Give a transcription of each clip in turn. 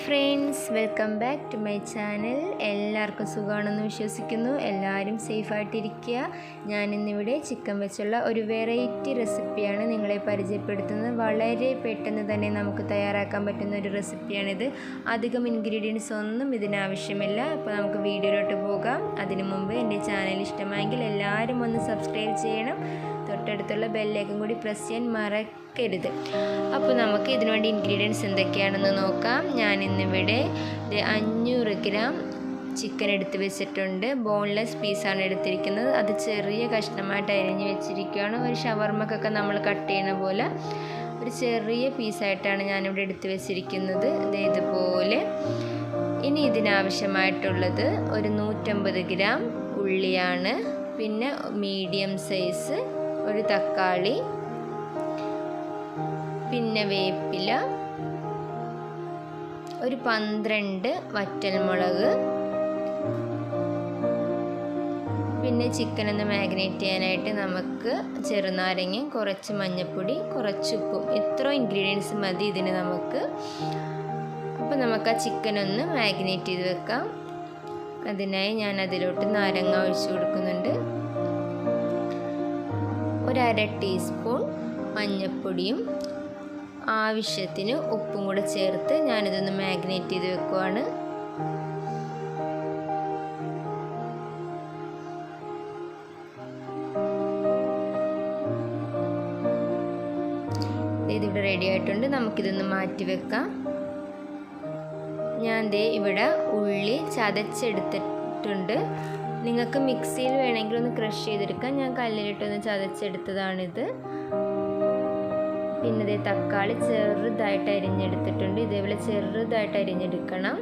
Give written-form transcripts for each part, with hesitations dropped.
Friends, welcome back to my channel. എല്ലാവർക്കും സുഖമാണെന്ന് വിശ്വസിക്കുന്നു. എല്ലാവരും സേഫായിട്ടിരിക്കുക. ഞാനിന്നിവിടെ ചിക്കൻ വെച്ചുള്ള ഒരു വെറൈറ്റി റെസിപ്പിയാണ് നിങ്ങളെ പരിചയപ്പെടുത്തുന്നത്. വളരെ പെട്ടെന്ന് തന്നെ നമുക്ക് തയ്യാറാക്കാൻ പറ്റുന്ന ഒരു റെസിപ്പിയാണിത്. അധികം ഇൻഗ്രീഡിയൻസ് ഒന്നും ഇതിനാവശ്യമില്ല. അപ്പോൾ നമുക്ക് വീഡിയോയിലോട്ട് പോകാം. അതിനു മുമ്പ് എൻ്റെ ചാനൽ ഇഷ്ടമായെങ്കിൽ എല്ലാവരും ഒന്ന് സബ്സ്ക്രൈബ് ചെയ്യണം. തൊട്ടടുത്തുള്ള ബെല്ലേക്കും കൂടി പ്രസ് ചെയ്യാൻ മറക്കരുത്. അപ്പോൾ നമുക്ക് ഇതിനുവേണ്ടി ഇൻഗ്രീഡിയൻസ് എന്തൊക്കെയാണെന്ന് നോക്കാം. ഞാനിന്നിവിടെ 500 ഗ്രാം ചിക്കൻ എടുത്ത് വെച്ചിട്ടുണ്ട്. ബോൺലെസ് പീസാണ് എടുത്തിരിക്കുന്നത്. അത് ചെറിയ കഷ്ണമായിട്ട് അരിഞ്ഞ് വെച്ചിരിക്കുകയാണ്. ഒരു ഷവർമ്മക്കൊക്കെ നമ്മൾ കട്ട് ചെയ്യുന്ന പോലെ ഒരു ചെറിയ പീസായിട്ടാണ് ഞാനിവിടെ എടുത്ത് വെച്ചിരിക്കുന്നത്. ഇതുപോലെ. ഇനി ഇതിനാവശ്യമായിട്ടുള്ളത് ഒരു 150 ഗ്രാം ഉള്ളിയാണ്. പിന്നെ മീഡിയം സൈസ് ഒരു തക്കാളി, പിന്നെ വേപ്പില, ഒരു 12 വറ്റൽമുളക്, പിന്നെ ചിക്കൻ ഒന്ന് മാഗ്നേറ്റ് ചെയ്യാനായിട്ട് നമുക്ക് ചെറുനാരങ്ങ, കുറച്ച് മഞ്ഞൾപ്പൊടി, കുറച്ച് ഉപ്പും. ഇത്ര ഇൻഗ്രീഡിയൻസ് മതി ഇതിന് നമുക്ക്. അപ്പോൾ നമുക്ക് ആ ചിക്കൻ ഒന്ന് മാഗ്നേറ്റ് ചെയ്ത് വെക്കാം. അതിനായി ഞാൻ അതിലോട്ട് നാരങ്ങ ഒഴിച്ചു കൊടുക്കുന്നുണ്ട്. ഒരു 1/2 ടീസ്പൂൺ മഞ്ഞൾപ്പൊടിയും ആവശ്യത്തിന് ഉപ്പും കൂടെ ചേർത്ത് ഞാനിതൊന്ന് മാഗ്നേറ്റ് ചെയ്ത് വെക്കുവാണ്. ഇതിവിടെ റെഡി ആയിട്ടുണ്ട്. നമുക്കിതൊന്ന് മാറ്റി വെക്കാം. ഞാൻ ഇവിടെ ഉള്ളി ചതച്ചെടുത്തിട്ടുണ്ട്. നിങ്ങൾക്ക് മിക്സിയിൽ വേണമെങ്കിൽ ഒന്ന് ക്രഷ് ചെയ്തെടുക്കാം. ഞാൻ കല്ലിലിട്ടൊന്ന് ചതച്ചെടുത്തതാണിത്. പിന്നെ തക്കാളി ചെറുതായിട്ട് അരിഞ്ഞെടുത്തിട്ടുണ്ട്. ഇതേപോലെ ചെറുതായിട്ട് അരിഞ്ഞെടുക്കണം.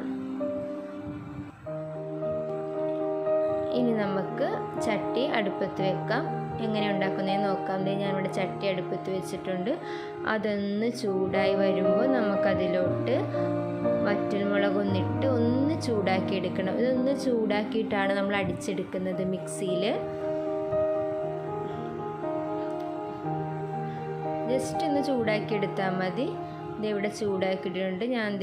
ഇനി നമുക്ക് ചട്ടി അടുപ്പത്ത് വെക്കാം. എങ്ങനെ ഉണ്ടാക്കുന്നതെന്ന് നോക്കാം. ഞാനിവിടെ ചട്ടി അടുപ്പത്ത് വെച്ചിട്ടുണ്ട്. അതൊന്ന് ചൂടായി വരുമ്പോൾ നമുക്കതിലോട്ട് വറ്റൽമുളകൊന്നിട്ട് ഒന്ന് ചൂടാക്കി എടുക്കണം. ഇതൊന്ന് ചൂടാക്കിയിട്ടാണ് നമ്മൾ അടിച്ചെടുക്കുന്നത് മിക്സിയിൽ. ജസ്റ്റ് ഒന്ന് ചൂടാക്കി എടുത്താൽ മതി. ഇതിവിടെ ചൂടാക്കിയിട്ടുണ്ട്. ഞാൻ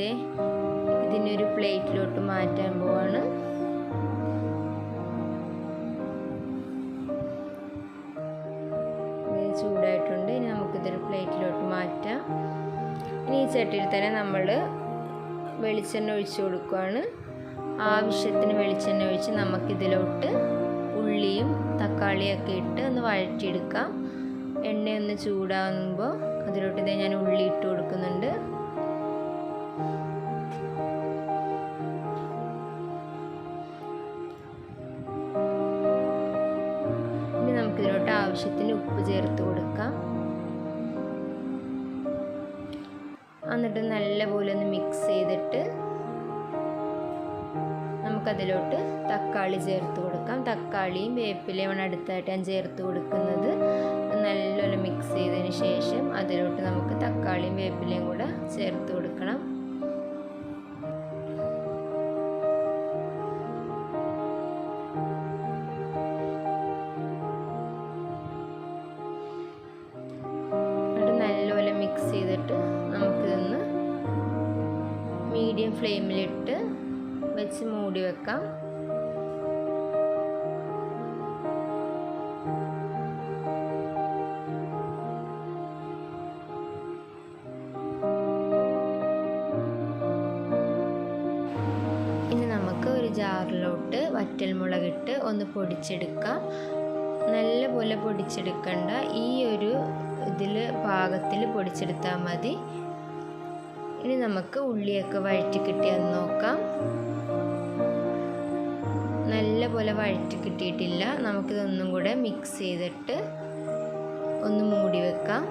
ഇതിനൊരു പ്ലേറ്റിലോട്ട് മാറ്റാൻ പോവാണ്. ചൂടായിട്ടുണ്ട്. ഇനി നമുക്കിതൊരു പ്ലേറ്റിലോട്ട് മാറ്റാം. ഇനി ഈ ചട്ടിയിൽ തന്നെ നമ്മൾ വെളിച്ചെണ്ണ ഒഴിച്ച് കൊടുക്കുകയാണ്. ആവശ്യത്തിന് വെളിച്ചെണ്ണ ഒഴിച്ച് നമുക്കിതിലോട്ട് ഉള്ളിയും തക്കാളിയൊക്കെ ഇട്ട് ഒന്ന് വഴറ്റിയെടുക്കാം. എണ്ണയൊന്ന് ചൂടാകുമ്പോൾ അതിലോട്ട് ഞാൻ ഉള്ളി ഇട്ട് കൊടുക്കുന്നുണ്ട്. ഇനി നമുക്കിതിലോട്ട് ആവശ്യത്തിന് ഉപ്പ് ചേർത്ത് കൊടുക്കാം. എന്നിട്ട് നല്ലപോലെ ഒന്ന് മിക്സ് ചെയ്തിട്ട് നമുക്കതിലോട്ട് തക്കാളി ചേർത്ത് കൊടുക്കാം. തക്കാളിയും വേപ്പിലയുമാണ് അടുത്തായിട്ട് ഞാൻ ചേർത്ത് കൊടുക്കുന്നത്. നല്ലപോലെ മിക്സ് ചെയ്തതിന് ശേഷം അതിലോട്ട് നമുക്ക് തക്കാളിയും വേപ്പിലയും കൂടെ ചേർത്ത് കൊടുക്കണം. നല്ലപോലെ മിക്സ് ചെയ്തിട്ട് നമുക്കിതൊന്ന് മീഡിയം ഫ്ലെയിമിലിട്ട് വെച്ച് മൂടി വെക്കാം. ഇനി നമുക്ക് ഒരു ജാറിലോട്ട് വറ്റൽമുളകിട്ട് ഒന്ന് പൊടിച്ചെടുക്കാം. നല്ലപോലെ പൊടിച്ചെടുക്കണ്ട. ഈ ഒരു പാകത്തിൽ പൊടിച്ചെടുത്താൽ മതി. ഇനി നമുക്ക് ഉള്ളിയൊക്കെ വഴറ്റി കിട്ടിയാൽ നോക്കാം. നല്ലപോലെ വഴറ്റി കിട്ടിയിട്ടില്ല. നമുക്കിതൊന്നും കൂടെ മിക്സ് ചെയ്തിട്ട് ഒന്ന് മൂടി വെക്കാം.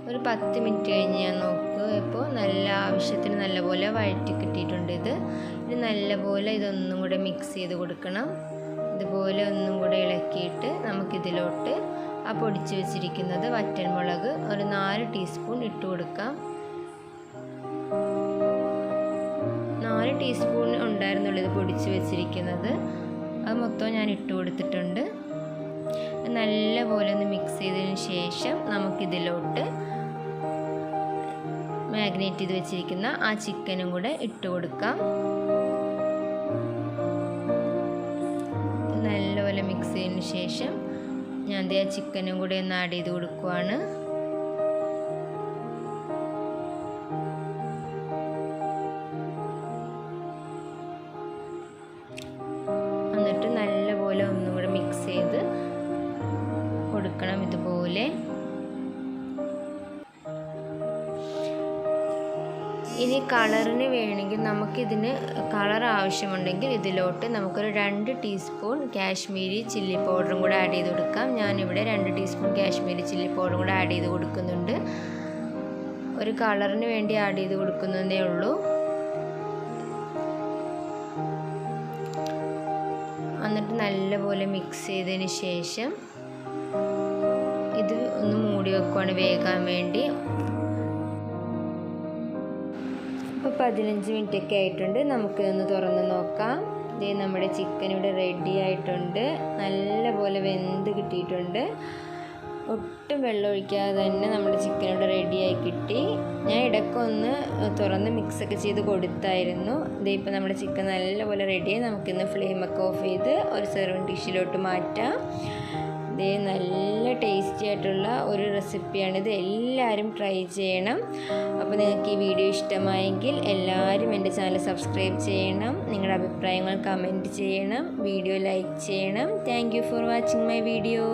ഒരു 10 മിനിറ്റ് കഴിഞ്ഞ് ഞാൻ നോക്കുക. ഇപ്പോൾ ആവശ്യത്തിന് നല്ലപോലെ വഴറ്റി കിട്ടിയിട്ടുണ്ട്. ഇനി നല്ലപോലെ ഇതൊന്നും കൂടെ മിക്സ് ചെയ്ത് കൊടുക്കണം. ഇതുപോലെ ഒന്നും കൂടെ ഇളക്കിയിട്ട് നമുക്കിതിലോട്ട് ആ പൊടിച്ച് വെച്ചിരിക്കുന്നത് വറ്റൽമുളക് ഒരു 4 ടീസ്പൂൺ ഇട്ട് കൊടുക്കാം. 4 ടീസ്പൂൺ ഉണ്ടായിരുന്നുള്ളൂ ഇത് പൊടിച്ച് വെച്ചിരിക്കുന്നത്. അത് മൊത്തം ഞാൻ ഇട്ട് കൊടുത്തിട്ടുണ്ട്. നല്ലപോലെ ഒന്ന് മിക്സ് ചെയ്തതിന് ശേഷം നമുക്കിതിലോട്ട് മാഗ്നേറ്റ് ചെയ്ത് വെച്ചിരിക്കുന്ന ആ ചിക്കനും കൂടെ ഇട്ട് കൊടുക്കാം. നല്ലപോലെ മിക്സ് ചെയ്തതിന് ശേഷം ഞാൻ ആ ചിക്കനും കൂടെ ഒന്ന് ആഡ് ചെയ്ത് കൊടുക്കുവാണ്. എന്നിട്ട് നല്ലപോലെ ഒന്നും കൂടെ മിക്സ് ചെയ്ത് കൊടുക്കണം ഇതുപോലെ. ഇനി കളറിന് വേണമെങ്കിൽ നമുക്കിതിന് കളർ ആവശ്യമുണ്ടെങ്കിൽ ഇതിലോട്ട് നമുക്കൊരു 2 ടീസ്പൂൺ കാശ്മീരി ചില്ലി പൗഡറും കൂടെ ആഡ് ചെയ്ത് കൊടുക്കാം. ഞാനിവിടെ 2 ടീസ്പൂൺ കാശ്മീരി ചില്ലി പൗഡറും കൂടെ ആഡ് ചെയ്ത് കൊടുക്കുന്നുണ്ട്. ഒരു കളറിന് വേണ്ടി ആഡ് ചെയ്ത് കൊടുക്കുന്നതേ ഉള്ളൂ. എന്നിട്ട് നല്ലപോലെ മിക്സ് ചെയ്തതിന് ശേഷം ഇത് ഒന്ന് മൂടി വെക്കുവാണ് വേകാൻ വേണ്ടി. ഇപ്പോൾ 15 മിനിറ്റൊക്കെ ആയിട്ടുണ്ട്. നമുക്കിതൊന്ന് തുറന്ന് നോക്കാം. ഇത് നമ്മുടെ ചിക്കൻ ഇവിടെ റെഡി ആയിട്ടുണ്ട്. നല്ലപോലെ വെന്ത് കിട്ടിയിട്ടുണ്ട്. ഒട്ടും വെള്ളം ഒഴിക്കാതെ തന്നെ നമ്മുടെ ചിക്കൻ ഇവിടെ റെഡിയായി കിട്ടി. ഞാൻ ഇടയ്ക്കൊന്ന് തുറന്ന് മിക്സൊക്കെ ചെയ്ത് കൊടുത്തായിരുന്നു. ഇതിപ്പോൾ നമ്മുടെ ചിക്കൻ നല്ലപോലെ റെഡിയായി. നമുക്കിന്ന് ഫ്ലെയിമൊക്കെ ഓഫ് ചെയ്ത് ഒരു സെർവിങ് ഡിഷിലോട്ട് മാറ്റാം. ഇത് നല്ല ടേസ്റ്റി ആയിട്ടുള്ള ഒരു റെസിപ്പിയാണിത്. എല്ലാവരും ട്രൈ ചെയ്യണം. അപ്പോൾ നിങ്ങൾക്ക് ഈ വീഡിയോ ഇഷ്ടമായെങ്കിൽ എല്ലാവരും എൻ്റെ ചാനൽ സബ്സ്ക്രൈബ് ചെയ്യണം. നിങ്ങളുടെ അഭിപ്രായങ്ങൾ കമൻറ്റ് ചെയ്യണം. വീഡിയോ ലൈക്ക് ചെയ്യണം. Thank you for watching my video.